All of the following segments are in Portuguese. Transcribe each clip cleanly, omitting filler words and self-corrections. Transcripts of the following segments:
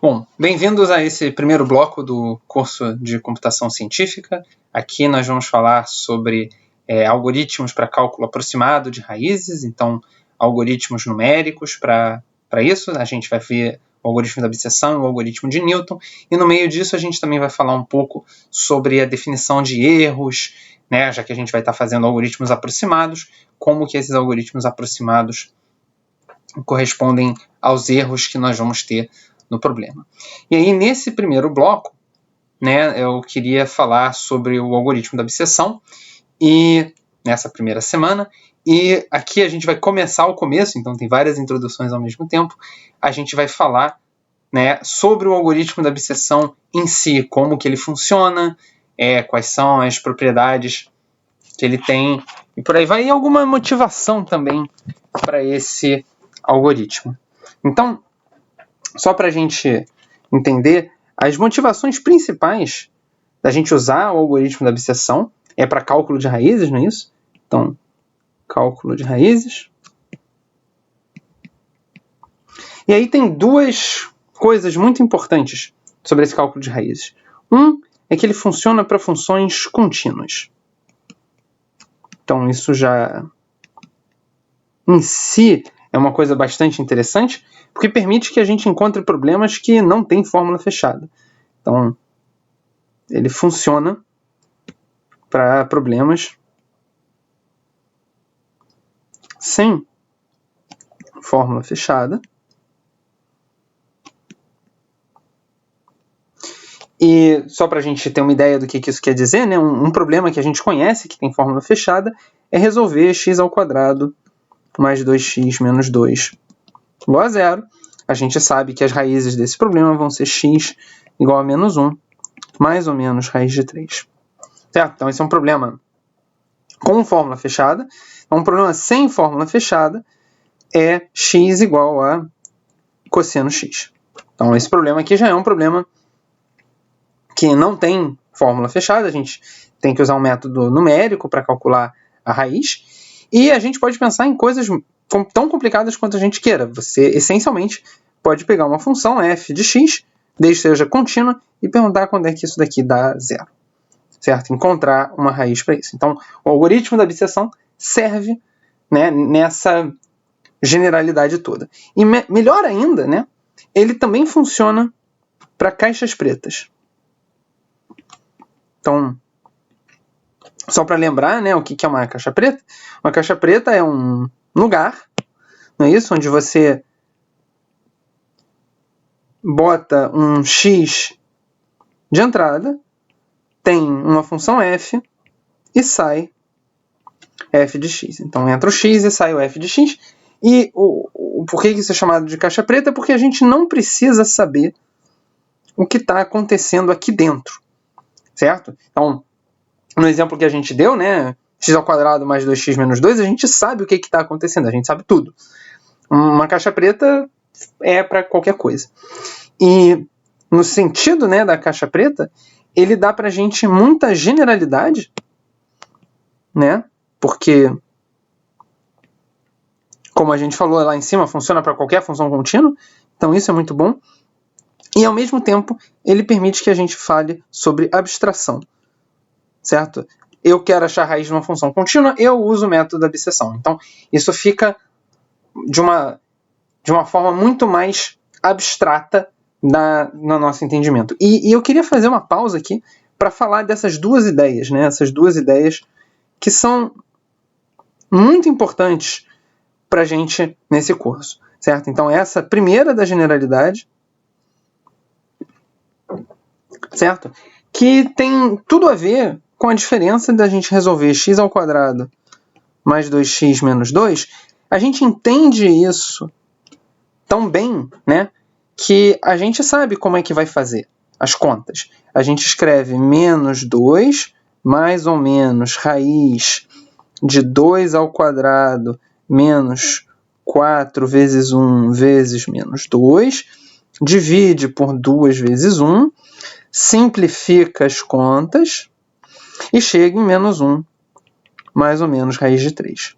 Bom, bem-vindos a esse primeiro bloco do curso de computação científica. Aqui nós vamos falar sobre algoritmos para cálculo aproximado de raízes, então algoritmos numéricos para isso. A gente vai ver o algoritmo da abscissão e o algoritmo de Newton, e no meio disso a gente também vai falar um pouco sobre a definição de erros, né, já que a gente vai estar fazendo algoritmos aproximados, como que esses algoritmos aproximados correspondem aos erros que nós vamos ter no problema. E aí, nesse primeiro bloco, né, eu queria falar sobre o algoritmo da abscissão, e nessa primeira semana, e aqui a gente vai começar o começo, então tem várias introduções ao mesmo tempo. A gente vai falar, né, sobre o algoritmo da abscissão em si, como que ele funciona, quais são as propriedades que ele tem, e por aí vai, e alguma motivação também para esse algoritmo. Então, só para a gente entender, as motivações principais da gente usar o algoritmo da abscissão é para cálculo de raízes, não é isso? Então, cálculo de raízes. E aí tem duas coisas muito importantes sobre esse cálculo de raízes. Um é que ele funciona para funções contínuas. Então, isso já em si é uma coisa bastante interessante, porque permite que a gente encontre problemas que não têm fórmula fechada. Então, ele funciona para problemas sem fórmula fechada. E só para a gente ter uma ideia do que isso quer dizer, né, um problema que a gente conhece, que tem fórmula fechada, é resolver x² mais 2x menos 2 igual a 0. A gente sabe que as raízes desse problema vão ser x igual a menos 1, mais ou menos raiz de 3. Certo? Então, esse é um problema com fórmula fechada. Um problema sem fórmula fechada é x igual a cosseno x. Então, esse problema aqui já é um problema que não tem fórmula fechada. A gente tem que usar um método numérico para calcular a raiz. E a gente pode pensar em coisas tão complicadas quanto a gente queira. Você, essencialmente, pode pegar uma função f de x, desde que seja contínua, e perguntar quando é que isso daqui dá 0. Certo? Encontrar uma raiz para isso. Então, o algoritmo da abscissão serve, né, nessa generalidade toda. E melhor ainda, né, ele também funciona para caixas pretas. Então, só para lembrar, né, o que é uma caixa preta? Uma caixa preta é um lugar, não é isso? Onde você bota um x de entrada, tem uma função f e sai f de x. Então entra o x e sai o f de x. E por que isso é chamado de caixa preta? Porque a gente não precisa saber o que está acontecendo aqui dentro. Certo? Então, no exemplo que a gente deu, né, x² mais 2x menos 2, a gente sabe o que está acontecendo, a gente sabe tudo. Uma caixa preta é para qualquer coisa. E no sentido, né, da caixa preta, ele dá para a gente muita generalidade, né, porque, como a gente falou lá em cima, funciona para qualquer função contínua, então isso é muito bom. E, ao mesmo tempo, ele permite que a gente fale sobre abstração. Certo? Eu quero achar a raiz de uma função contínua, eu uso o método da abscissão. Então, isso fica de uma forma muito mais abstrata no nosso entendimento. E eu queria fazer uma pausa aqui para falar dessas duas ideias, né? Essas duas ideias que são muito importantes para a gente nesse curso. Certo? Então, essa primeira da generalidade, certo? Que tem tudo a ver com a diferença da gente resolver x² mais 2x menos 2, a gente entende isso tão bem, né, que a gente sabe como é que vai fazer as contas. A gente escreve menos 2 mais ou menos raiz de 2² menos 4 vezes 1 vezes menos 2, divide por 2 vezes 1, simplifica as contas e chega em menos 1, mais ou menos raiz de 3.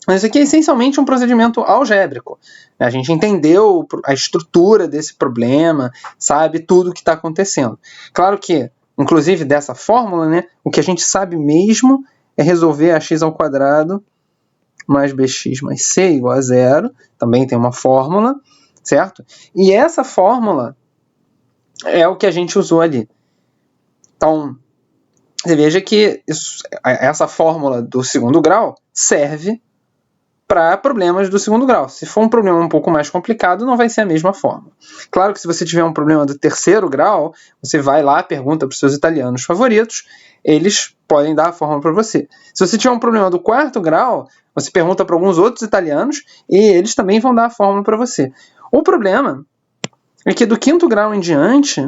Mas isso aqui é essencialmente um procedimento algébrico. A gente entendeu a estrutura desse problema, sabe tudo o que está acontecendo. Claro que, inclusive dessa fórmula, né, o que a gente sabe mesmo é resolver ax² mais bx mais c igual a 0. Também tem uma fórmula, certo? E essa fórmula é o que a gente usou ali. Então, você veja que essa fórmula do segundo grau serve para problemas do segundo grau. Se for um problema um pouco mais complicado, não vai ser a mesma fórmula. Claro que se você tiver um problema do terceiro grau, você vai lá, pergunta para os seus italianos favoritos, eles podem dar a fórmula para você. Se você tiver um problema do quarto grau, você pergunta para alguns outros italianos e eles também vão dar a fórmula para você. O problema é que do quinto grau em diante,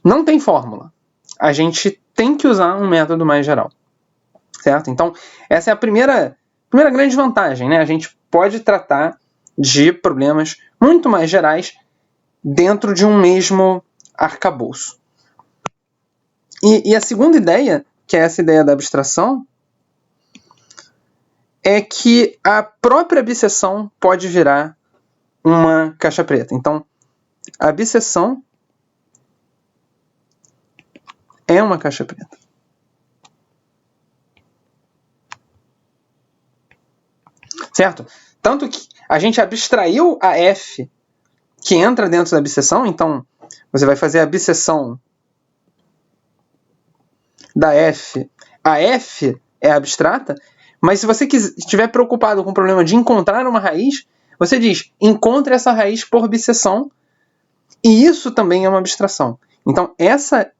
não tem fórmula. A gente tem que usar um método mais geral. Certo? Então, essa é a primeira grande vantagem, né? A gente pode tratar de problemas muito mais gerais dentro de um mesmo arcabouço. E a segunda ideia, que é essa ideia da abstração, é que a própria abscisão pode virar uma caixa preta. Então, a abscisão é uma caixa preta. Certo? Tanto que a gente abstraiu a f que entra dentro da abscisão, então você vai fazer a abscisão da f. A f é abstrata, mas se você estiver preocupado com o problema de encontrar uma raiz, você diz, encontre essa raiz por abscisão, e isso também é uma abstração. Então, essa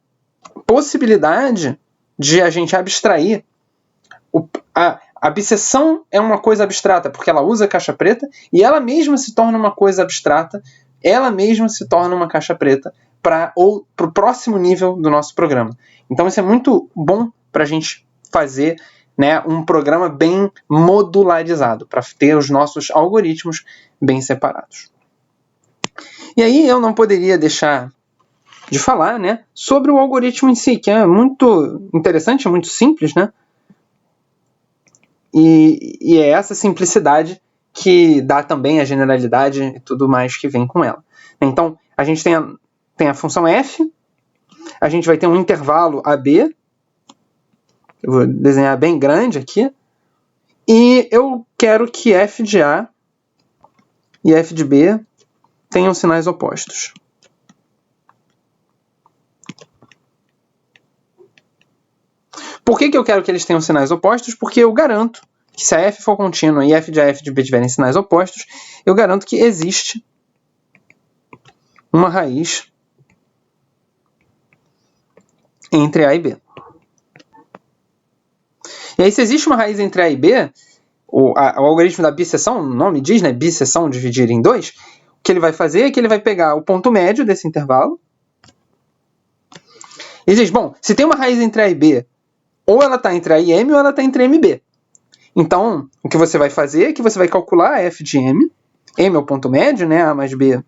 possibilidade de a gente abstrair a abscisão é uma coisa abstrata, porque ela usa caixa preta, e ela mesma se torna uma coisa abstrata, ela mesma se torna uma caixa preta para o próximo nível do nosso programa. Então isso é muito bom para a gente fazer, né, um programa bem modularizado, para ter os nossos algoritmos bem separados. E aí eu não poderia deixar de falar, né, sobre o algoritmo em si, que é muito interessante, é muito simples, né? E é essa simplicidade que dá também a generalidade e tudo mais que vem com ela. Então, a gente tem a função f, a gente vai ter um intervalo AB, eu vou desenhar bem grande aqui, e eu quero que f de A e f de B tenham sinais opostos. Por que eu quero que eles tenham sinais opostos? Porque eu garanto que se a f for contínua e f de A e f de B tiverem sinais opostos, eu garanto que existe uma raiz entre A e B. E aí, se existe uma raiz entre A e B, o algoritmo da bisseção, o nome diz, né, bisseção, dividir em dois, o que ele vai fazer é que ele vai pegar o ponto médio desse intervalo e diz, bom, se tem uma raiz entre A e B, ou ela está entre A e M, ou ela está entre M e B. Então, o que você vai fazer é que você vai calcular a f de M, M é o ponto médio, né, A mais B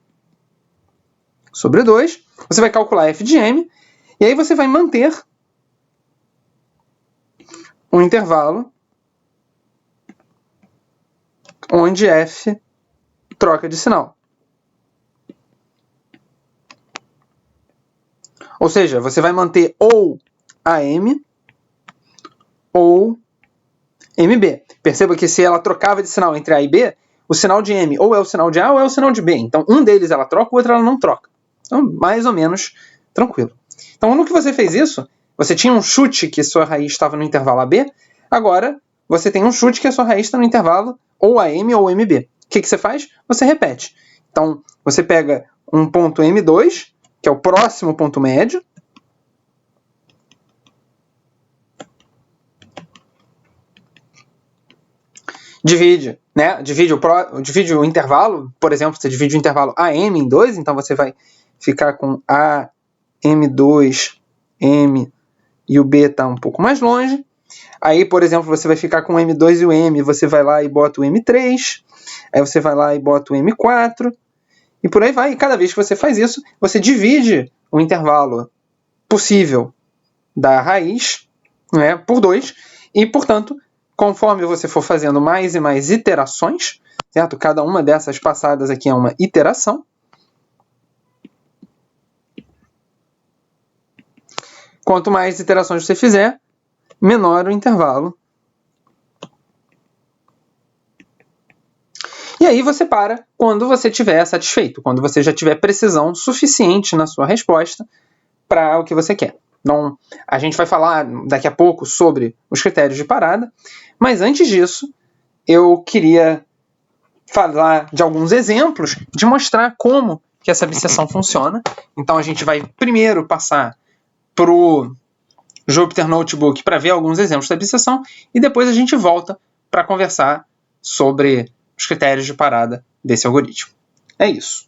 sobre 2, você vai calcular f de M, e aí você vai manter um intervalo onde f troca de sinal. Ou seja, você vai manter ou AM ou MB. Perceba que se ela trocava de sinal entre A e B, o sinal de M ou é o sinal de A ou é o sinal de B. Então, um deles ela troca, o outro ela não troca. Então, mais ou menos tranquilo. Então, no que você fez isso, você tinha um chute que sua raiz estava no intervalo AB, agora você tem um chute que a sua raiz está no intervalo ou AM ou MB. O que você faz? Você repete. Então, você pega um ponto M2, que é o próximo ponto médio, divide, né? Divide o intervalo, por exemplo, você divide o intervalo AM em 2, então você vai ficar com AM2, M e o B está um pouco mais longe. Aí, por exemplo, você vai ficar com o M2 e o M, você vai lá e bota o M3, aí você vai lá e bota o M4, e por aí vai. E cada vez que você faz isso, você divide o intervalo possível da raiz, né, por 2, e, portanto, Conforme você for fazendo mais e mais iterações, certo? Cada uma dessas passadas aqui é uma iteração. Quanto mais iterações você fizer, menor o intervalo. E aí você para quando você estiver satisfeito, quando você já tiver precisão suficiente na sua resposta para o que você quer. Então, a gente vai falar daqui a pouco sobre os critérios de parada, mas antes disso, eu queria falar de alguns exemplos de mostrar como que essa abscissão funciona. Então, a gente vai primeiro passar para o Jupyter Notebook para ver alguns exemplos da abscissão e depois a gente volta para conversar sobre os critérios de parada desse algoritmo. É isso.